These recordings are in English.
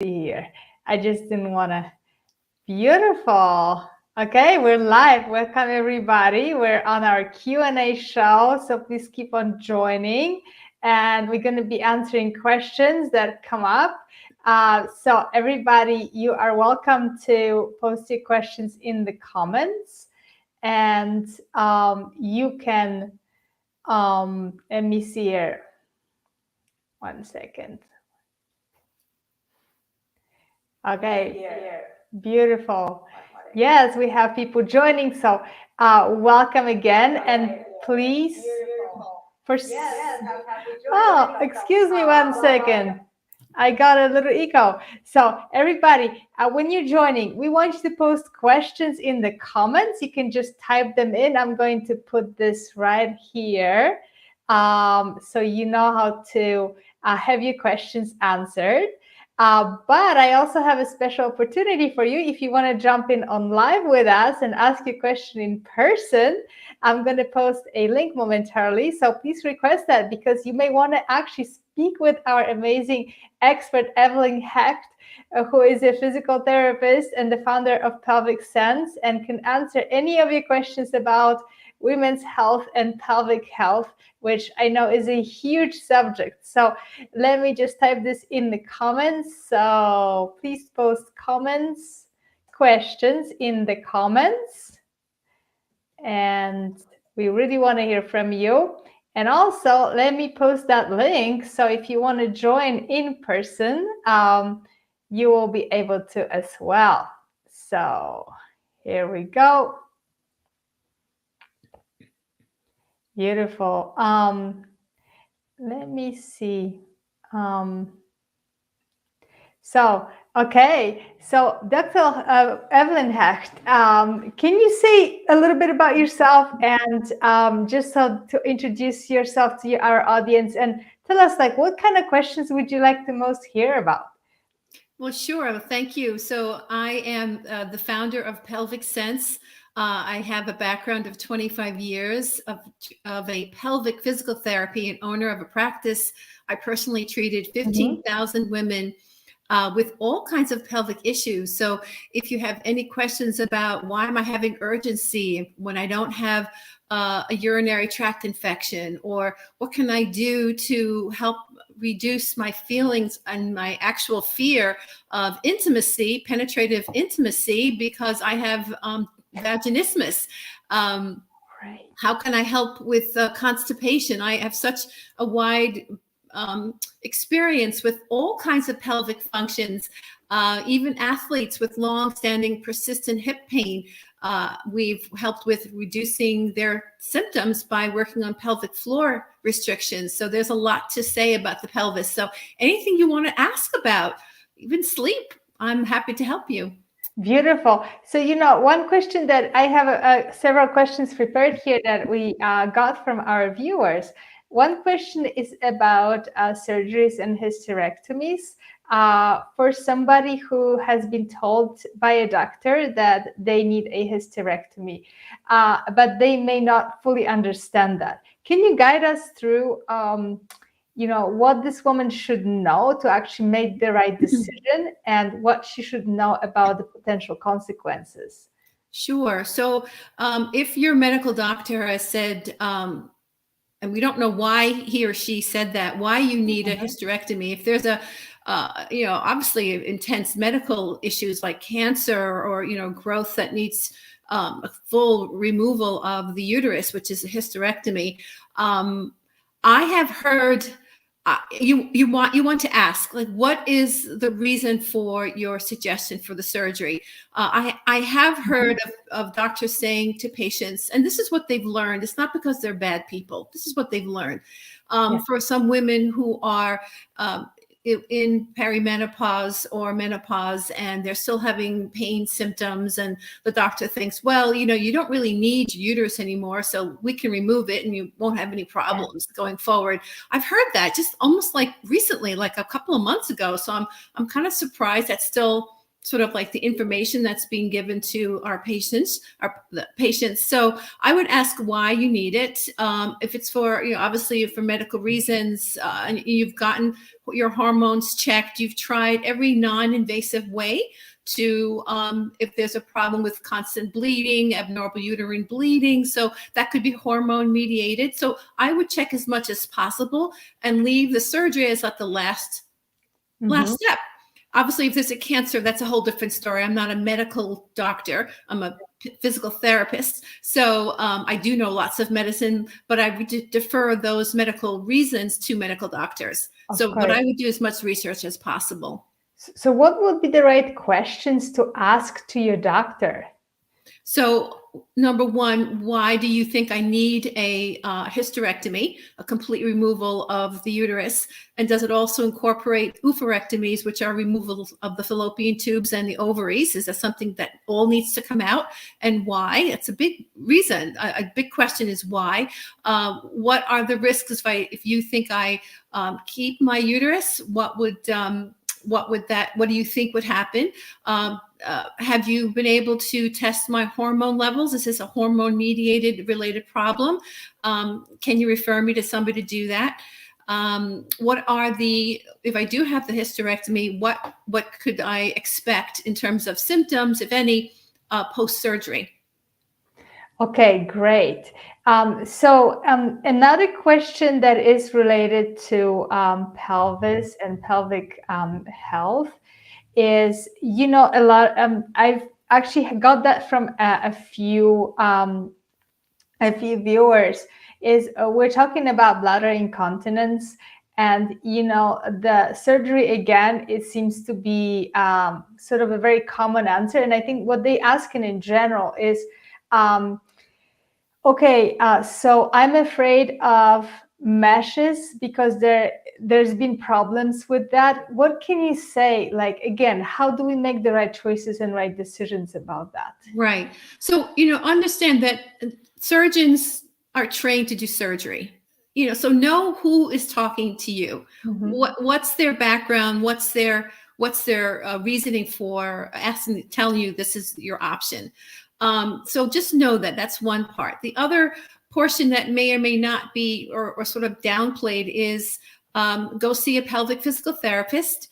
see here. I just didn't want to. Beautiful. Okay, we're live. Welcome everybody. We're on our Q&A show, so please keep on joining. And we're going to be answering questions that come up. So everybody, you are welcome to post your questions in the comments. And you can, let me see here. 1 second. Okay, beautiful. Yes, we have people joining, so welcome again, and please, oh, excuse me 1 second. I got a little echo. So everybody, when you're joining, we want you to post questions in the comments. You can just type them in. I'm going to put this right here, so you know how to have your questions answered. But I also have a special opportunity for you. If you want to jump in on live with us and ask your question in person, I'm going to post a link momentarily. So please request that, because you may want to actually speak with our amazing expert, Evelyn Hecht, who is a physical therapist and the founder of Pelvic Sense, and can answer any of your questions about women's health and pelvic health, which I know is a huge subject. So let me just type this in the comments. So please post questions in the comments. And we really want to hear from you. And also, let me post that link. So if you want to join in person, you will be able to as well. So here we go. Beautiful. Let me see. Okay. So Dr. Evelyn Hecht, can you say a little bit about yourself, and just so to introduce yourself to our audience, and tell us, like, what kind of questions would you like to most hear about? Well, sure. Thank you. So I am the founder of Pelvic Sense. I have a background of 25 years of a pelvic physical therapy and owner of a practice. I personally treated 15,000 women with all kinds of pelvic issues. So if you have any questions about why am I having urgency when I don't have a urinary tract infection, or what can I do to help reduce my feelings and my actual fear of intimacy, penetrative intimacy, because I have vaginismus. Right. How can I help with constipation? I have such a wide experience with all kinds of pelvic functions, even athletes with long-standing persistent hip pain. We've helped with reducing their symptoms by working on pelvic floor restrictions. So there's a lot to say about the pelvis. So anything you want to ask about, even sleep, I'm happy to help you. Beautiful. So, one question that I have several questions prepared here that we got from our viewers. One question is about surgeries and hysterectomies. For somebody who has been told by a doctor that they need a hysterectomy, but they may not fully understand that. Can you guide us through what this woman should know to actually make the right decision, and what she should know about the potential consequences? Sure. So if your medical doctor has said, and we don't know why he or she said that, why you need a hysterectomy, if there's a, obviously intense medical issues like cancer or, growth that needs a full removal of the uterus, which is a hysterectomy. I have heard you want to ask, like, what is the reason for your suggestion for the surgery? I have heard of doctors saying to patients, and this is what they've learned. It's not because they're bad people. This is what they've learned. For some women who are in perimenopause or menopause, and they're still having pain symptoms, and the doctor thinks, well, you don't really need your uterus anymore, so we can remove it and you won't have any problems going forward. I've heard that just almost like recently, like a couple of months ago. So I'm kind of surprised that's still sort of like the information that's being given to our patients, the patients. So I would ask why you need it. If it's for, obviously for medical reasons, and you've gotten your hormones checked, you've tried every non-invasive way to, if there's a problem with constant bleeding, abnormal uterine bleeding, so that could be hormone mediated. So I would check as much as possible and leave the surgery as at the last step. Obviously, if there's a cancer, that's a whole different story. I'm not a medical doctor. I'm a physical therapist. So I do know lots of medicine, but I would defer those medical reasons to medical doctors. So what I would do as much research as possible. So what would be the right questions to ask to your doctor? So number one, why do you think I need a hysterectomy, a complete removal of the uterus? And does it also incorporate oophorectomies, which are removal of the fallopian tubes and the ovaries? Is that something that all needs to come out? And why? It's a big reason. A big question is why. What are the risks if you think I keep my uterus? What do you think would happen? Have you been able to test my hormone levels? Is this a hormone mediated related problem? Can you refer me to somebody to do that? If I do have the hysterectomy, what could I expect in terms of symptoms, if any, post-surgery? Okay, great. So another question that is related to pelvis and pelvic health is, a lot. I've actually got that from a few viewers. We're talking about bladder incontinence, and the surgery again. It seems to be sort of a very common answer, and I think what they ask in general is, okay, so I'm afraid of meshes because there's been problems with that. What can you say? Like, again, how do we make the right choices and right decisions about that? Right. So, understand that surgeons are trained to do surgery. So know who is talking to you. What's their background? What's their reasoning for telling you this is your option? So just know that that's one part. The other portion that may or may not be or sort of downplayed is go see a pelvic physical therapist,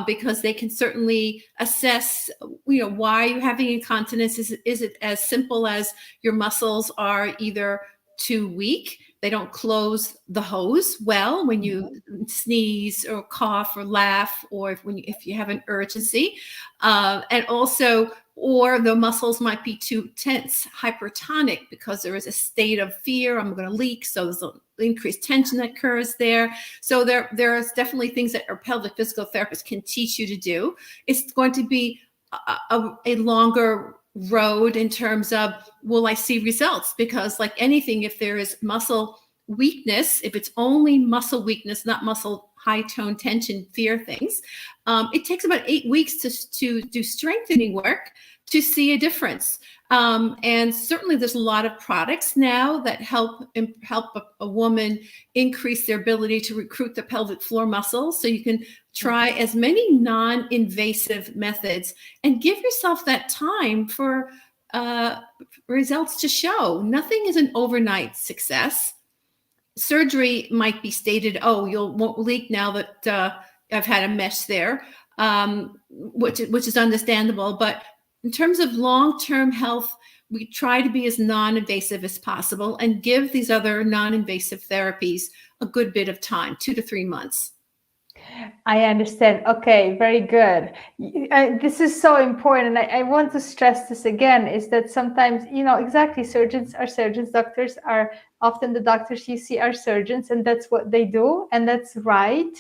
because they can certainly assess, why you're having incontinence. Is it as simple as your muscles are either too weak? They don't close the hose well when you sneeze or cough or laugh, or if you have an urgency, and also, or the muscles might be too tense, hypertonic, because there is a state of fear, I'm going to leak. So there's an increased tension that occurs there. So there's definitely things that our pelvic physical therapist can teach you to do. It's going to be a longer road in terms of, will I see results? Because like anything, if there is muscle weakness, if it's only muscle weakness, not muscle high tone tension, fear things, it takes about 8 weeks to do strengthening work to see a difference. And certainly there's a lot of products now that help a woman increase their ability to recruit the pelvic floor muscles. So you can try as many non-invasive methods and give yourself that time for results to show. Nothing is an overnight success. Surgery might be stated, oh, won't leak now that I've had a mesh there, which is understandable. But in terms of long-term health, we try to be as non-invasive as possible and give these other non-invasive therapies a good bit of time, 2 to 3 months. I understand. Okay, very good. This is so important. And I want to stress this again, is that sometimes, exactly, surgeons are surgeons, doctors are often the doctors you see are surgeons, and that's what they do, and that's right.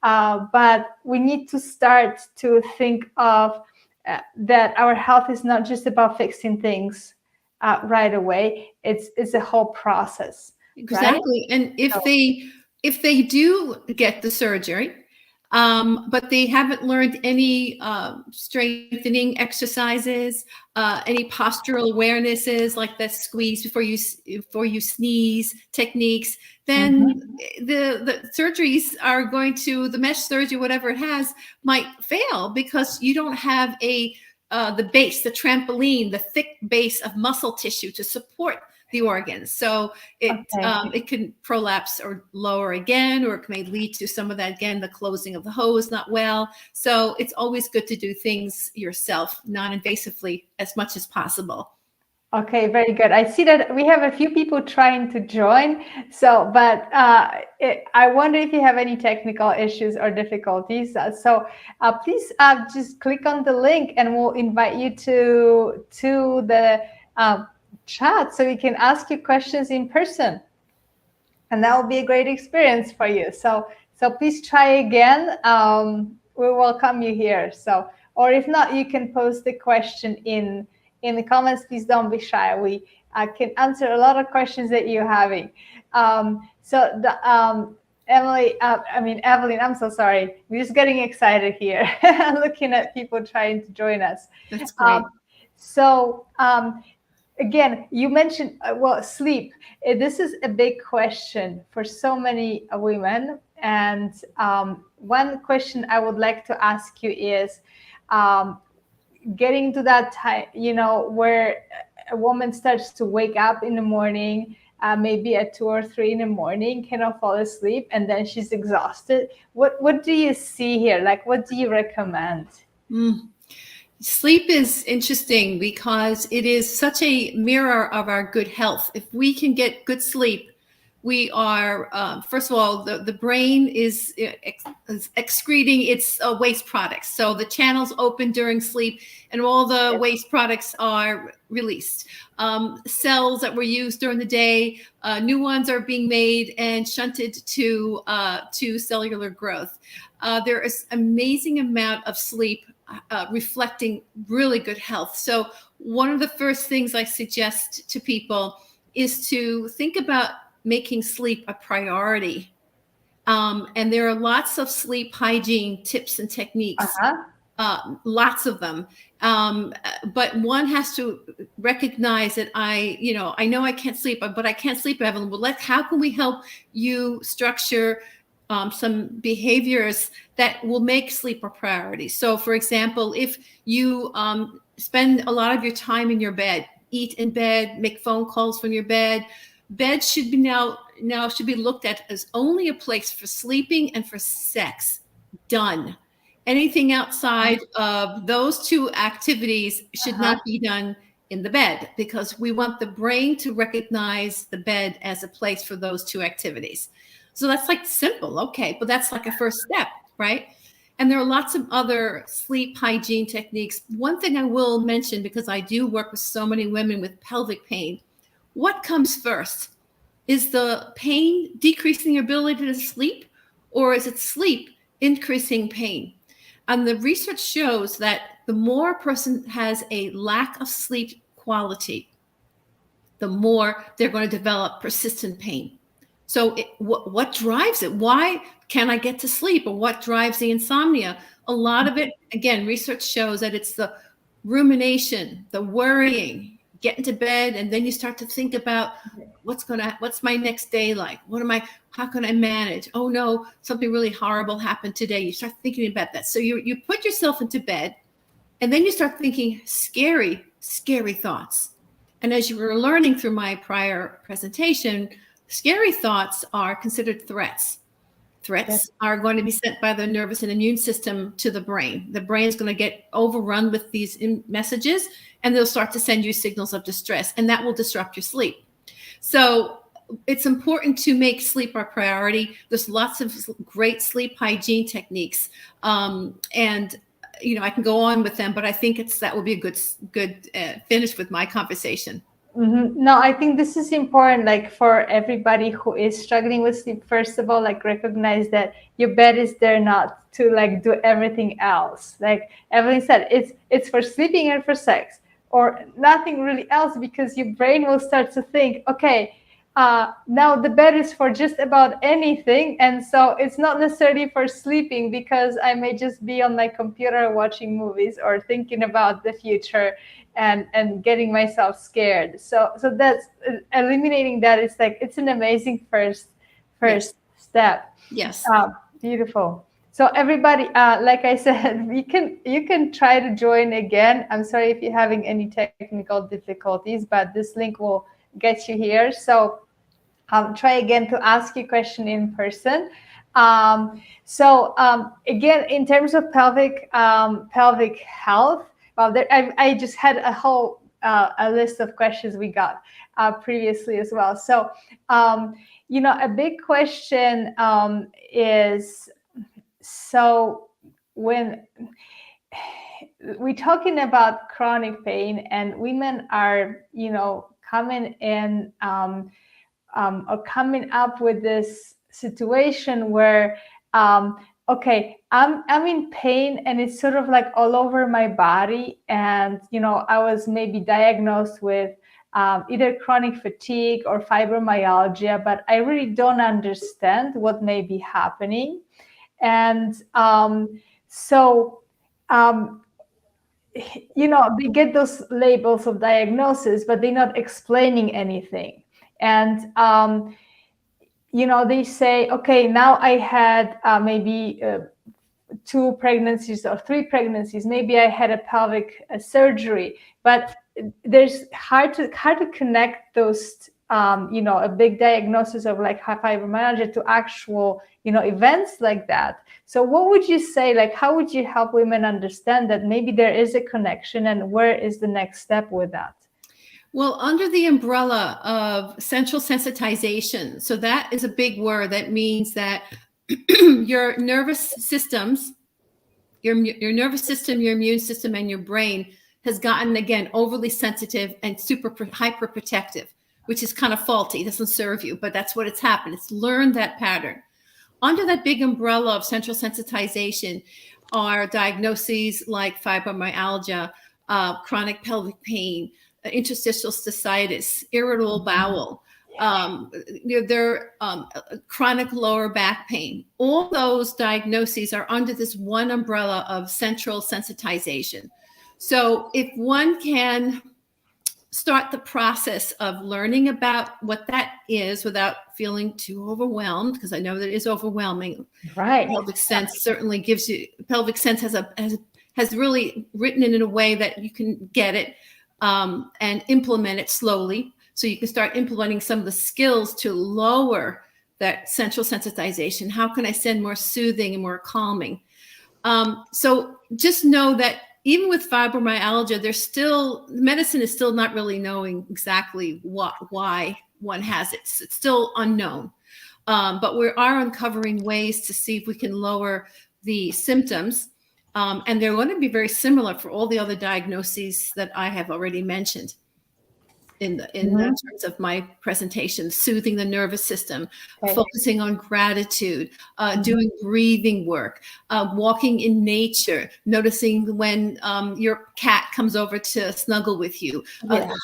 But we need to start to think of that our health is not just about fixing things right away. It's a whole process. Exactly. Right? And if they do get the surgery, But they haven't learned any strengthening exercises, any postural awarenesses like that squeeze before you sneeze techniques. Then the surgeries are going to, the mesh surgery, whatever it has, might fail because you don't have the base, the trampoline, the thick base of muscle tissue to support the organs. So it can prolapse or lower again, or it may lead to some of that, again, the closing of the hose not well. So it's always good to do things yourself, non-invasively, as much as possible. Okay, very good. I see that we have a few people trying to join. So, but I wonder if you have any technical issues or difficulties. So please just click on the link and we'll invite you to the chat so you can ask your questions in person. And that will be a great experience for you. So please try again. We welcome you here. So, or if not, you can post the question in the comments. Please don't be shy. We can answer a lot of questions that you're having. Evelyn, I'm so sorry. We're just getting excited here, looking at people trying to join us. That's great. Again, you mentioned, sleep. This is a big question for so many women. And one question I would like to ask you is, getting to that time, where a woman starts to wake up in the morning, maybe at 2 or 3 in the morning, cannot fall asleep, and then she's exhausted. What do you see here? Like, what do you recommend? Sleep is interesting because it is such a mirror of our good health. If we can get good sleep, we are, first of all, the brain is excreting its waste products. So the channels open during sleep and all the waste products are released. Cells that were used during the day, new ones are being made and shunted to cellular growth. There is amazing amount of sleep reflecting really good health. So one of the first things I suggest to people is to think about making sleep a priority. And there are lots of sleep hygiene tips and techniques, lots of them. But one has to recognize that I know I can't sleep, but I can't sleep, Evelyn. Well, how can we help you structure some behaviors that will make sleep a priority? So, for example, if you spend a lot of your time in your bed, eat in bed, make phone calls from your bed, bed should be now should be looked at as only a place for sleeping and for sex. Done. Anything outside of those two activities should not be done in the bed, because we want the brain to recognize the bed as a place for those two activities. So that's like simple. Okay, but that's like a first step, right? And there are lots of other sleep hygiene techniques. One thing I will mention, because I do work with so many women with pelvic pain, what comes first? Is the pain decreasing your ability to sleep, or is it sleep increasing pain? And the research shows that the more a person has a lack of sleep quality, the more they're going to develop persistent pain. So what drives it? Why can't I get to sleep? Or what drives the insomnia? A lot of it, again, research shows that it's the rumination, the worrying, get into bed, and then you start to think about what's my next day like? How can I manage? Oh no, something really horrible happened today. You start thinking about that. So you put yourself into bed, and then you start thinking scary thoughts. And as you were learning through my prior presentation, scary thoughts are considered threats. Threats are going to be sent by the nervous and immune system to the brain. The brain is going to get overrun with these messages, and they'll start to send you signals of distress, and that will disrupt your sleep. So it's important to make sleep our priority. There's lots of great sleep hygiene techniques, and I can go on with them, but I think that will be a good finish with my conversation. No, I think this is important, like for everybody who is struggling with sleep. First of all, like recognize that your bed is there not to like do everything else. Like Evelyn said, it's for sleeping and for sex, or nothing really else, because your brain will start to think, okay, now the bed is for just about anything, and so it's not necessarily for sleeping, because I may just be on my computer watching movies or thinking about the future and getting myself scared. So that's eliminating that. It's like, it's an amazing first Yes. step. Yes. Beautiful. So everybody, like I said, you can try to join again. I'm sorry if you're having any technical difficulties, but this link will get you here. So try again to ask your question in person. Again, in terms of pelvic health, well, I just had a whole a list of questions we got previously as well. So a big question is, so when we're talking about chronic pain and women are, coming in or coming up with this situation where, okay, I'm in pain and it's sort of like all over my body. And, I was maybe diagnosed with either chronic fatigue or fibromyalgia, but I really don't understand what may be happening. And they get those labels of diagnosis, but they're not explaining anything. And, they say, okay, now I had maybe 2 pregnancies or 3 pregnancies. Maybe I had a pelvic surgery, but there's hard to connect those, a big diagnosis of like fibromyalgia to actual, events like that. So what would you say, like, how would you help women understand that maybe there is a connection, and where is the next step with that? Well, under the umbrella of central sensitization, so that is a big word. That means that your nervous systems, your nervous system, your immune system, and your brain has gotten, again, overly sensitive and super hyper protective, which is kind of faulty. It doesn't serve you, but that's what it's happened. It's learned that pattern. Under that big umbrella of central sensitization are diagnoses like fibromyalgia, chronic pelvic pain, interstitial cystitis, irritable bowel, chronic lower back pain. All those diagnoses are under this one umbrella of central sensitization. So if one can start the process of learning about what that is without feeling too overwhelmed, because I know that it is overwhelming. Right. Pelvic Sense certainly gives you, Pelvic Sense has really written it in a way that you can get it and implement it slowly. So you can start implementing some of the skills to lower that central sensitization. How can I send more soothing and more calming? So just know that even with fibromyalgia, medicine is still not really knowing exactly why one has it. It's still unknown. But we are uncovering ways to see if we can lower the symptoms. And they're going to be very similar for all the other diagnoses that I have already mentioned in terms of my presentation: soothing the nervous system, focusing on gratitude, doing breathing work, walking in nature, noticing when your cat comes over to snuggle with you,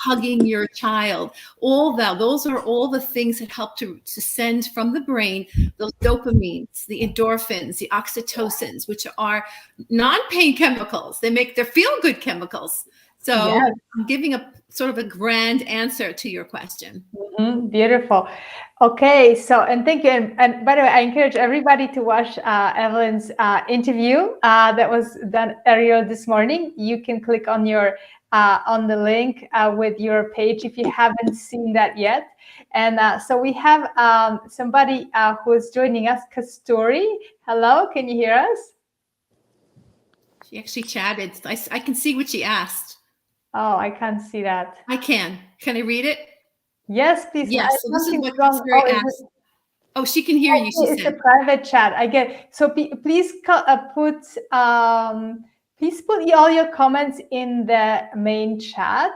hugging your child. All that, those are all the things that help to send from the brain those dopamines, the endorphins, the oxytocins, which are non-pain chemicals. They're feel-good chemicals. So I'm giving a sort of a grand answer to your question. Beautiful. Okay, so, and thank you. And by the way, I encourage everybody to watch Evelyn's interview that was done earlier this morning. You can click on on the link with your page if you haven't seen that yet. And so we have somebody who is joining us, Kasturi. Hello, can you hear us? She actually chatted. I can see what she asked. Oh, I can't see that. I can. Can I read it? Yes, please. Yes. So this is what Kasturi asked. Oh, she can hear you. She it's said. A private chat. I get. So please put all your comments in the main chat.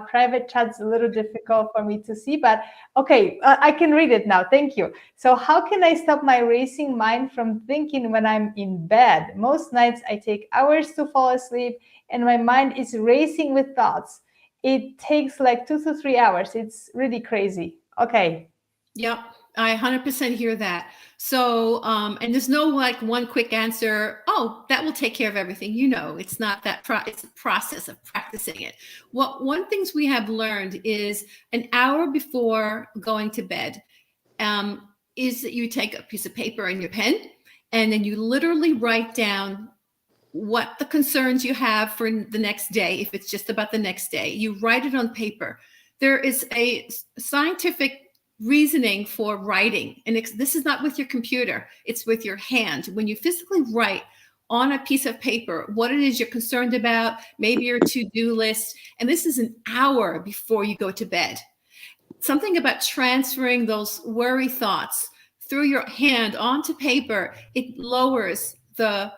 Private chat's a little difficult for me to see, but okay, I can read it now. Thank you. So how can I stop my racing mind from thinking when I'm in bed? Most nights I take hours to fall asleep and my mind is racing with thoughts. It takes like 2 to 3 hours. It's really crazy. Okay. Yep, I 100% hear that. So, and there's no like one quick answer. Oh, that will take care of everything. It's not that. It's a process of practicing it. One things we have learned is an hour before going to bed, is that you take a piece of paper and your pen, and then you literally write down what the concerns you have for the next day. If it's just about the next day, you write it on paper. There is a scientific reasoning for writing, and this is not with your computer, it's with your hand. When you physically write on a piece of paper what it is you're concerned about, maybe your to-do list, and this is an hour before you go to bed. Something about transferring those worry thoughts through your hand onto paper, it lowers the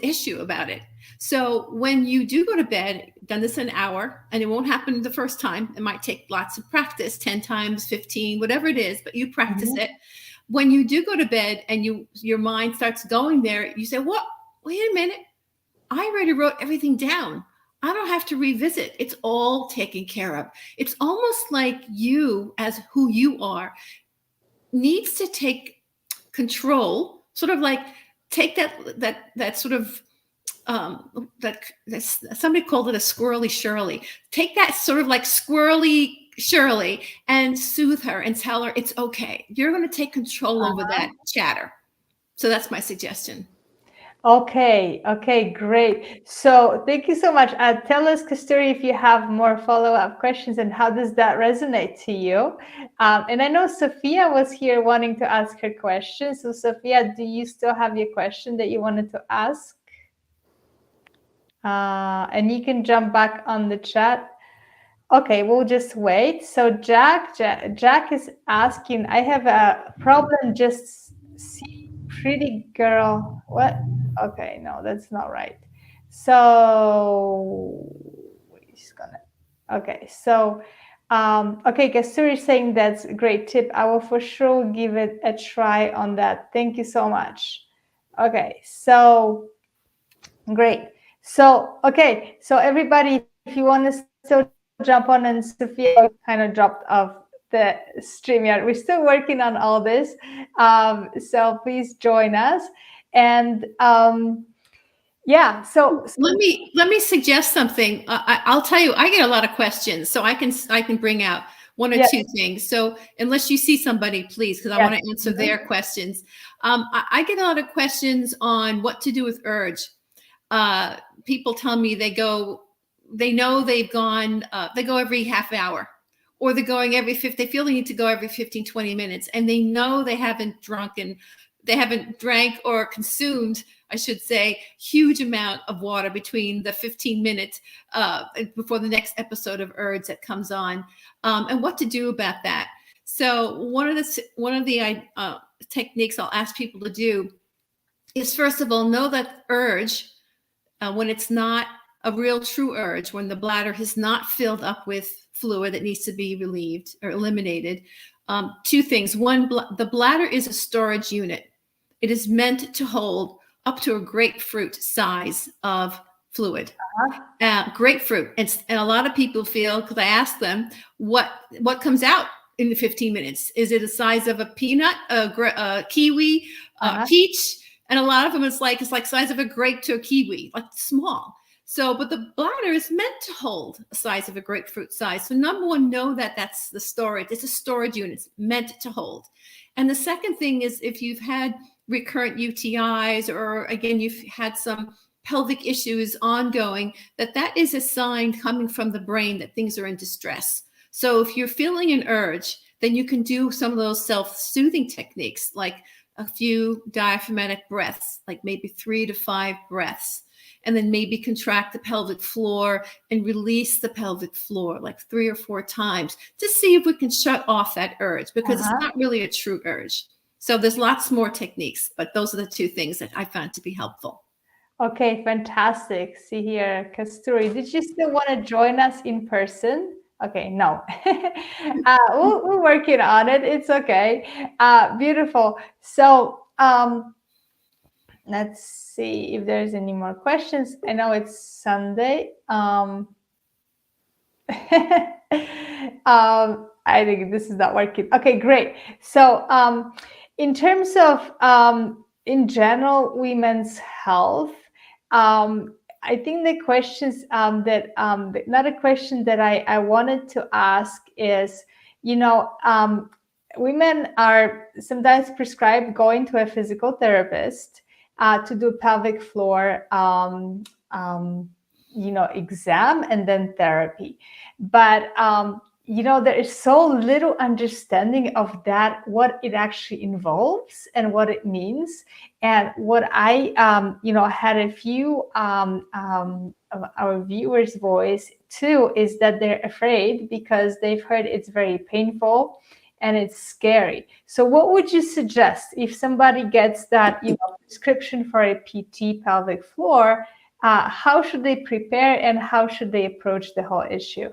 issue about it. So when you do go to bed, done this an hour, and it won't happen the first time. It might take lots of practice, 10 times, 15, whatever it is, but you practice it. When you do go to bed and your mind starts going there, you say, what? Wait a minute. I already wrote everything down. I don't have to revisit. It's all taken care of. It's almost like you, as who you are, needs to take control, sort of like take that sort of somebody called it a squirrely Shirley. Take that sort of like squirrely Shirley and soothe her and tell her it's okay. You're going to take control over that chatter. So that's my suggestion. Okay, great. So thank you so much. Tell us, Kasturi, if you have more follow-up questions, and how does that resonate to you? And I know Sophia was here wanting to ask her question. So Sophia, do you still have your question that you wanted to ask? And you can jump back on the chat. Okay, we'll just wait. So Jack is asking, I have a problem just see pretty girl. What? Okay, no, that's not right. So he's gonna. Okay, so okay, Kasturi is saying that's a great tip. I will for sure give it a try on that. Thank you so much. Okay, so great. So okay, so everybody, if you want to still jump on, and Sophia kind of dropped off the StreamYard. We're still working on all this, so please join us. And yeah, so let me suggest something. I'll tell you, I get a lot of questions, so I can bring out one or two things. So unless you see somebody, please, because I want to answer their questions. I get a lot of questions on what to do with urge. People tell me they go every half hour, or they're going they feel they need to go every 15, 20 minutes, and they know they haven't drank or consumed, I should say, huge amount of water between the 15 minutes before the next episode of urge that comes on, and what to do about that. So one of the techniques I'll ask people to do is, first of all, know that urge, when it's not a real true urge, when the bladder has not filled up with fluid that needs to be relieved or eliminated, two things. One, the bladder is a storage unit. It is meant to hold up to a grapefruit size of fluid. Grapefruit. And a lot of people feel, because I ask them, what comes out in the 15 minutes? Is it the size of a peanut, a kiwi, peach? And a lot of them, it's like size of a grape to a kiwi, like small. So, but the bladder is meant to hold a size of a grapefruit size. So number one, know that that's the storage. It's a storage unit. It's meant to hold. And the second thing is, if you've had recurrent UTIs, or again, you've had some pelvic issues ongoing, that is a sign coming from the brain that things are in distress. So if you're feeling an urge, then you can do some of those self-soothing techniques, like a few diaphragmatic breaths, like maybe 3 to 5 breaths, and then maybe contract the pelvic floor and release the pelvic floor like 3 or 4 times to see if we can shut off that urge, because it's not really a true urge. So there's lots more techniques, but those are the two things that I found to be helpful. Okay, fantastic. See here, Kasturi, did you still want to join us in person? Okay, no. We're working on it. It's okay. Beautiful. So let's see if there's any more questions. I know it's Sunday. I think this is not working. Okay, great. So in terms of in general women's health, I think the questions another question that I wanted to ask is, women are sometimes prescribed going to a physical therapist to do pelvic floor exam and then therapy. But there is so little understanding of that, what it actually involves and what it means. And what I had a few of our viewers voice too is that they're afraid because they've heard it's very painful and it's scary. So what would you suggest if somebody gets that prescription for a PT pelvic floor? How should they prepare and how should they approach the whole issue?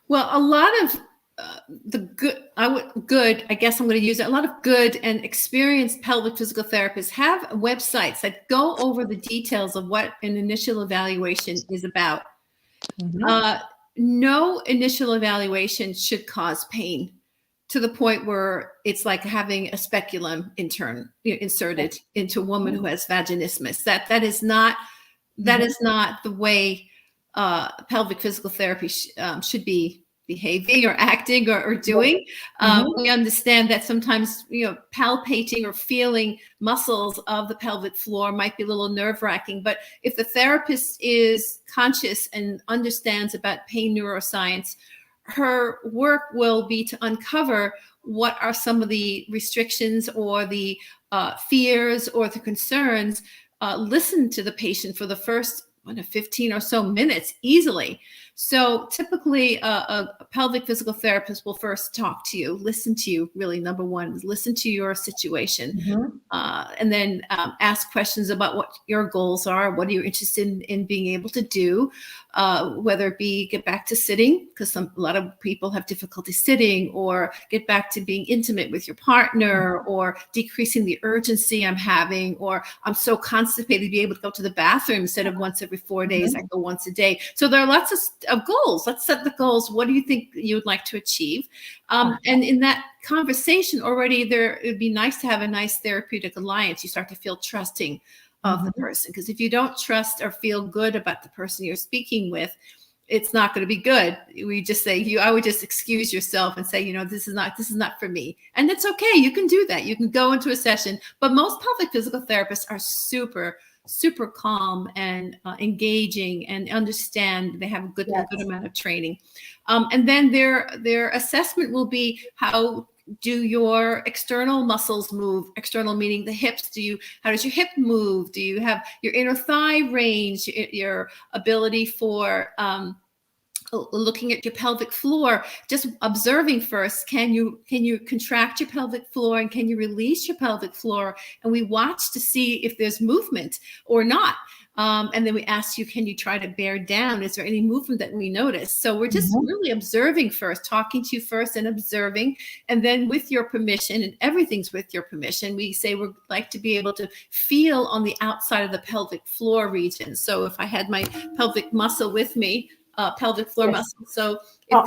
Well, a lot of I guess I'm going to use it. A lot of good and experienced pelvic physical therapists have websites that go over the details of what an initial evaluation is about. Mm-hmm. No initial evaluation should cause pain to the point where it's like having a speculum inserted into a woman who has vaginismus. That is not the way pelvic physical therapy should be behaving or acting or doing. We understand that sometimes, palpating or feeling muscles of the pelvic floor might be a little nerve-wracking, but if the therapist is conscious and understands about pain neuroscience, her work will be to uncover what are some of the restrictions or the fears or the concerns. Listen to the patient for the first 15 or so minutes easily. So typically a pelvic physical therapist will first talk to you, listen to you. Really, number one is listen to your situation, and then ask questions about what your goals are, what are you interested in being able to do, whether it be get back to sitting, because a lot of people have difficulty sitting, or get back to being intimate with your partner, or decreasing the urgency I'm having, or I'm so constipated to be able to go to the bathroom instead of once every 4 days, I go once a day. So there are lots of goals. Let's set the goals. What do you think you would like to achieve? And in that conversation already, it would be nice to have a nice therapeutic alliance. You start to feel trusting of the person, because if you don't trust or feel good about the person you're speaking with, it's not going to be good. We just say, I would just excuse yourself and say, this is not for me. And it's okay. You can do that. You can go into a session, but most pelvic physical therapists are super calm and engaging and understand. They have a good amount of training. And then their assessment will be, how do your external muscles move? External meaning the hips. How does your hip move? Do you have your inner thigh range, your ability for looking at your pelvic floor, just observing first, can you contract your pelvic floor and can you release your pelvic floor? And we watch to see if there's movement or not. And then we ask you, can you try to bear down? Is there any movement that we notice? So we're just really observing first, talking to you first and observing. And then with your permission, and everything's with your permission, we say we'd like to be able to feel on the outside of the pelvic floor region. So if I had my pelvic muscle with me, pelvic floor muscle. So if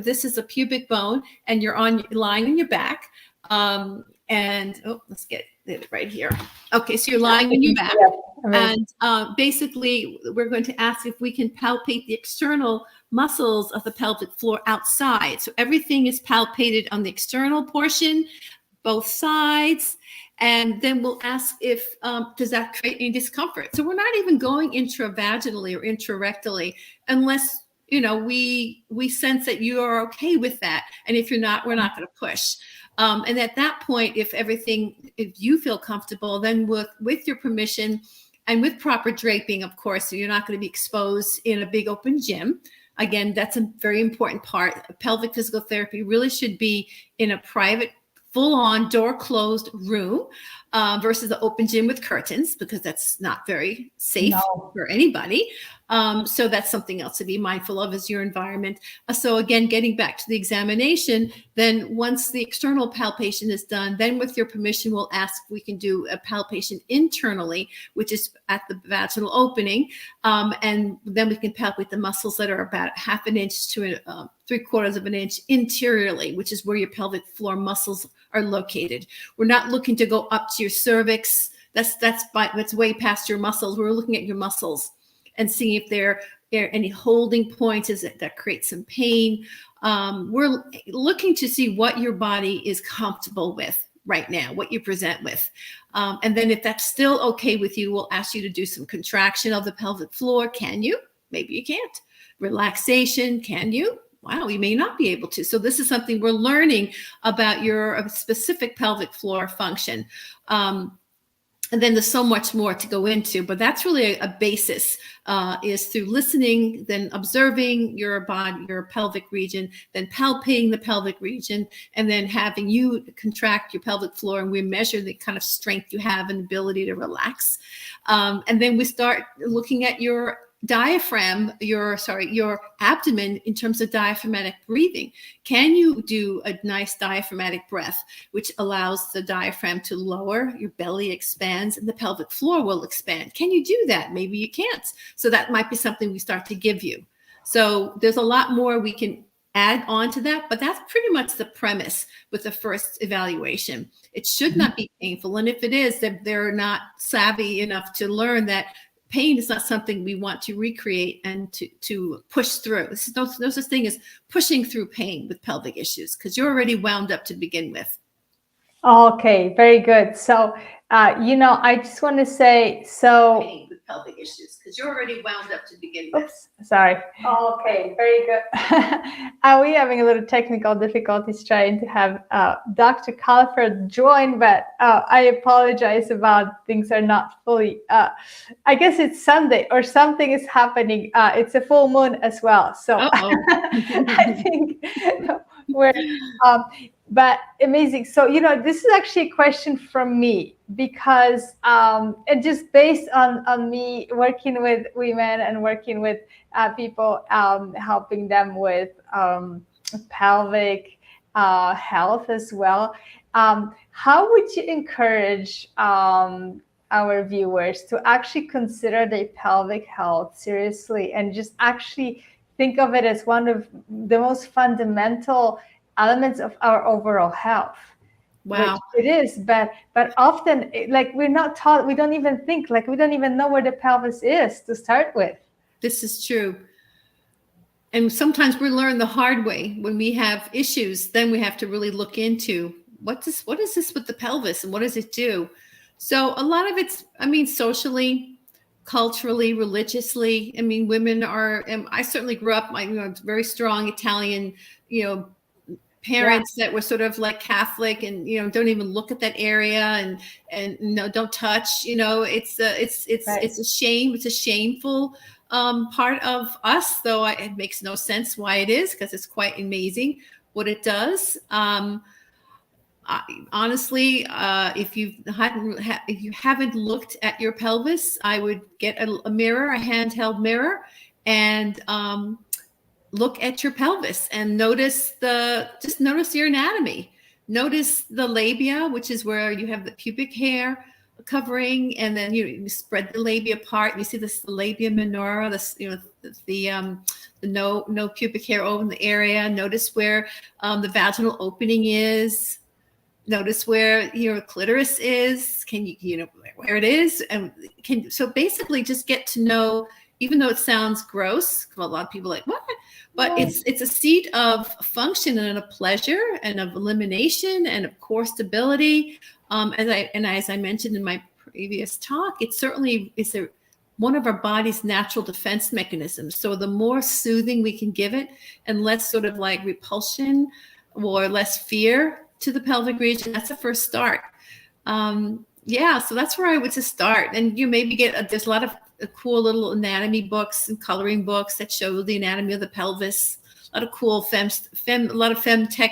this is a pubic bone and you're lying on your back, let's get it right here. Okay, so you're lying on your back, and basically we're going to ask if we can palpate the external muscles of the pelvic floor outside. So everything is palpated on the external portion, both sides. And then we'll ask if, does that create any discomfort? So we're not even going intravaginally or intrarectally unless, we sense that you are okay with that. And if you're not, we're not going to push. And at that point, if you feel comfortable, then with your permission and with proper draping, of course, so you're not going to be exposed in a big open gym. Again, that's a very important part. Pelvic physical therapy really should be in a private, full-on, door-closed room. versus the open gym with curtains, because that's not very safe for anybody. So that's something else to be mindful of, is your environment. So again, getting back to the examination, then once the external palpation is done, then with your permission, we'll ask if we can do a palpation internally, which is at the vaginal opening. And then we can palpate the muscles that are about 1/2 inch to 3/4 of an inch interiorly, which is where your pelvic floor muscles are located. We're not looking to go up to your cervix. That's way past your muscles. We're looking at your muscles and seeing if there are any holding points that create some pain. We're looking to see what your body is comfortable with right now, what you present with. And then if that's still okay with you, we'll ask you to do some contraction of the pelvic floor. Can you? Maybe you can't. Relaxation, can you? Wow, you may not be able to. So this is something we're learning about your specific pelvic floor function. And then there's so much more to go into, but that's really a basis, is through listening, then observing your body, your pelvic region, then palpating the pelvic region, and then having you contract your pelvic floor, and we measure the kind of strength you have and ability to relax. And then we start looking at your diaphragm, your abdomen in terms of diaphragmatic breathing. Can you do a nice diaphragmatic breath, which allows the diaphragm to lower, your belly expands, and the pelvic floor will expand? Can you do that? Maybe you can't. So that might be something we start to give you. So there's a lot more we can add on to that, but that's pretty much the premise with the first evaluation. It should not be painful. And if it is, that they're not savvy enough to learn that pain is not something we want to recreate and to push through. There's no such thing as pushing through pain with pelvic issues, because you're already wound up to begin with. Okay, very good. So, I just want to say, pain with pelvic issues, because you're already wound up to begin with. Oops, sorry. Okay, very good. We're having a little technical difficulties trying to have Dr. Karlfeldt join, but I apologize about things are not fully. I guess it's Sunday or something is happening. It's a full moon as well, so I think we're. But amazing. So, this is actually a question from me, because and just based on me working with women and working with people, helping them with pelvic health as well. How would you encourage our viewers to actually consider their pelvic health seriously and just actually think of it as one of the most fundamental elements of our overall health? Wow. Which it is, but often, like, we're not taught, we don't even think, like, we don't even know where the pelvis is to start with. This is true. And sometimes we learn the hard way. When we have issues, then we have to really look into what is this with the pelvis and what does it do? So a lot of it's, socially, culturally, religiously. Women are, I certainly grew up, very strong Italian, parents that were sort of like Catholic and, don't even look at that area and no, don't touch, it's a shame. It's a shameful part of us, though it makes no sense why it is, because it's quite amazing what it does. Honestly, if you haven't looked at your pelvis, I would get a mirror, a handheld mirror, and look at your pelvis and notice your anatomy. Notice the labia, which is where you have the pubic hair covering, and then you spread the labia apart. And you see the labia minora, the no pubic hair over in the area. Notice where the vaginal opening is. Notice where your clitoris is. Can you where it is, and so basically just get to know. Even though it sounds gross, a lot of people are like, what? But it's a seat of function and a pleasure and of elimination and of core stability. As I mentioned in my previous talk, it certainly is one of our body's natural defense mechanisms. So the more soothing we can give it, and less sort of like repulsion or less fear to the pelvic region, that's the first start. So that's where I would just start. And you maybe there's a lot of cool little anatomy books and coloring books that show the anatomy of the pelvis. a lot of cool a lot of fem tech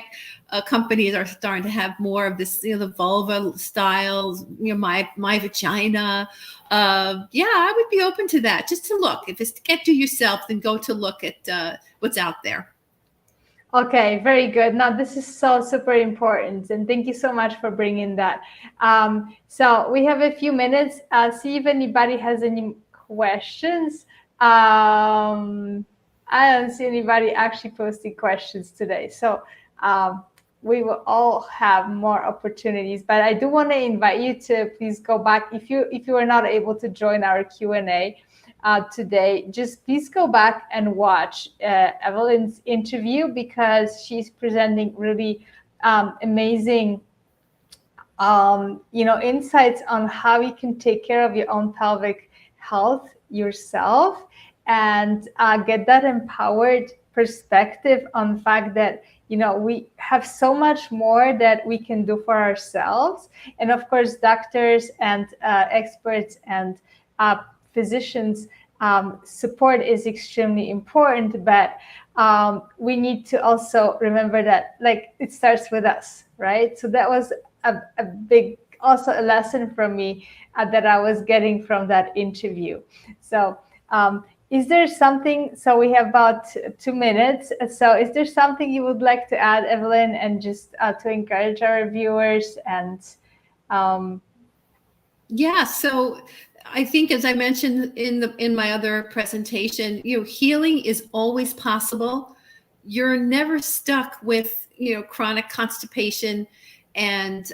companies are starting to have more of this, the vulva styles, my vagina. Yeah, I would be open to that, just to look. If it's to get to yourself, then go to look at what's out there. Okay, very good. Now, this is so super important, and thank you so much for bringing that. So we have a few minutes. See if anybody has any questions. I don't see anybody actually posting questions today, so we will all have more opportunities. But I do want to invite you to please go back if you are not able to join our Q&A. Today, just please go back and watch Evelyn's interview, because she's presenting really amazing insights on how you can take care of your own pelvic health yourself, and get that empowered perspective on the fact that we have so much more that we can do for ourselves. And of course, doctors and experts and physicians support is extremely important, but we need to also remember that it starts with us, right? So that was a big, also a lesson from me that I was getting from that interview. So is there something, so we have about 2 minutes, so is there something you would like to add, Evelyn, and just to encourage our viewers? And yeah, so I think, as I mentioned in my other presentation, healing is always possible. You're never stuck with chronic constipation and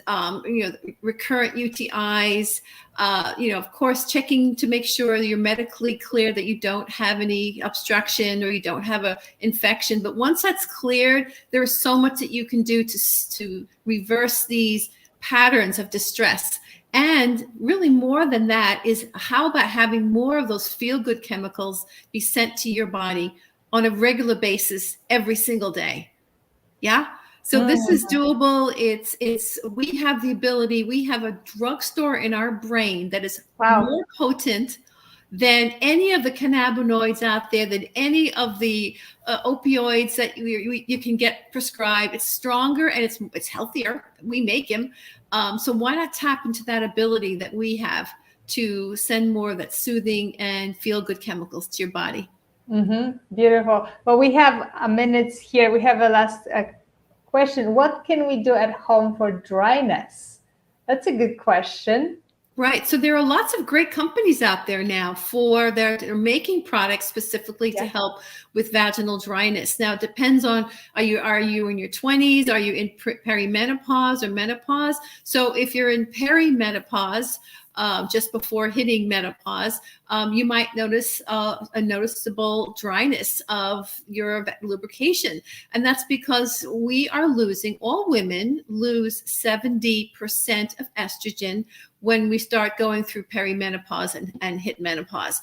recurrent UTIs. Of course, checking to make sure that you're medically clear, that you don't have any obstruction or you don't have an infection. But once that's cleared, there's so much that you can do to reverse these patterns of distress. And really, more than that is, how about having more of those feel-good chemicals be sent to your body on a regular basis every single day? Yeah. So this is doable. We have the ability, we have a drugstore in our brain that is more potent than any of the cannabinoids out there, than any of the opioids that you can get prescribed. It's stronger and it's healthier. We make them. So why not tap into that ability that we have to send more of that soothing and feel-good chemicals to your body? Beautiful. Well, we have minutes here. We have a last question. What can we do at home for dryness? That's a good question. Right. So there are lots of great companies out there now they're making products specifically to help with vaginal dryness. Now, it depends on, are you in your 20s? Are you in perimenopause or menopause? So if you're in perimenopause, just before hitting menopause, you might notice a noticeable dryness of your lubrication. And that's because all women lose 70% of estrogen when we start going through perimenopause and hit menopause.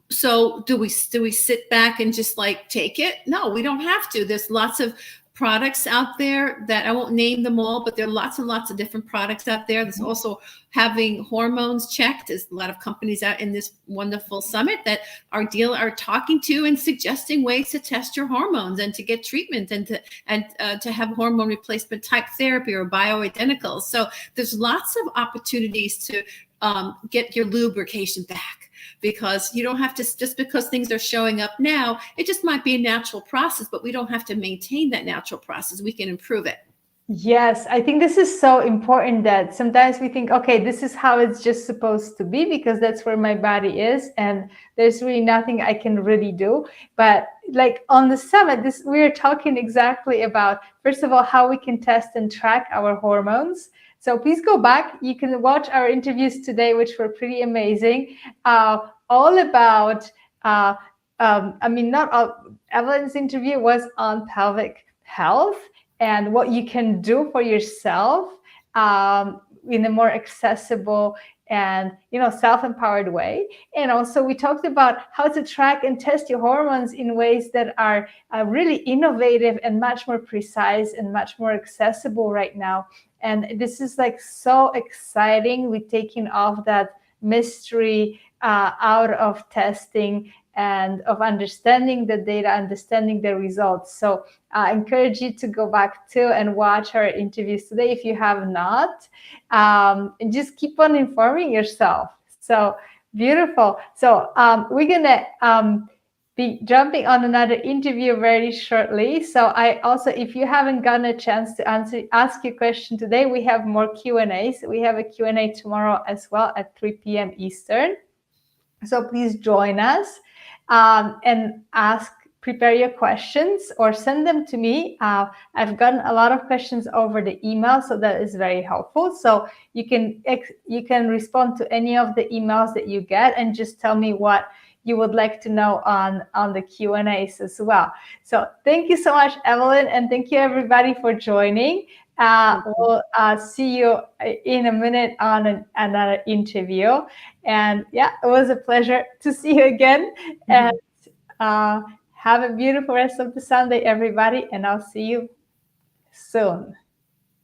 So do we sit back and just take it? No, we don't have to. There's lots of products out there that I won't name them all, but there are lots and lots of different products out there. There's also having hormones checked. There's a lot of companies out in this wonderful summit that are talking to and suggesting ways to test your hormones and to get treatment and to have hormone replacement type therapy or bioidenticals. So there's lots of opportunities to get your lubrication back, because you don't have to, just because things are showing up now, it just might be a natural process, but we don't have to maintain that natural process. We can improve it. Yes, I think this is so important, that sometimes we think, okay, this is how it's just supposed to be because that's where my body is and there's really nothing I can really do. But on the summit, we're talking exactly about, first of all, how we can test and track our hormones. So please go back. You can watch our interviews today, which were pretty amazing. All about, Evelyn's interview was on pelvic health and what you can do for yourself in a more accessible and self-empowered way. And also we talked about how to track and test your hormones in ways that are really innovative and much more precise and much more accessible right now. And this is so exciting. We're taking off that mystery out of testing and of understanding the data, understanding the results. So I encourage you to go back to and watch our interviews today if you have not, and just keep on informing yourself. So beautiful. So we're gonna be jumping on another interview very shortly. So I also, if you haven't gotten a chance to ask your question today, we have more Q&As. We have a Q&A tomorrow as well at 3 p.m. Eastern. So please join us and prepare your questions or send them to me. I've gotten a lot of questions over the email, so that is very helpful. So you can respond to any of the emails that you get and just tell me what you would like to know on the Q&As as well. So thank you so much, Evelyn, and thank you everybody for joining. We'll see you in a minute on another interview. And yeah, it was a pleasure to see you again. And have a beautiful rest of the Sunday, everybody. And I'll see you soon.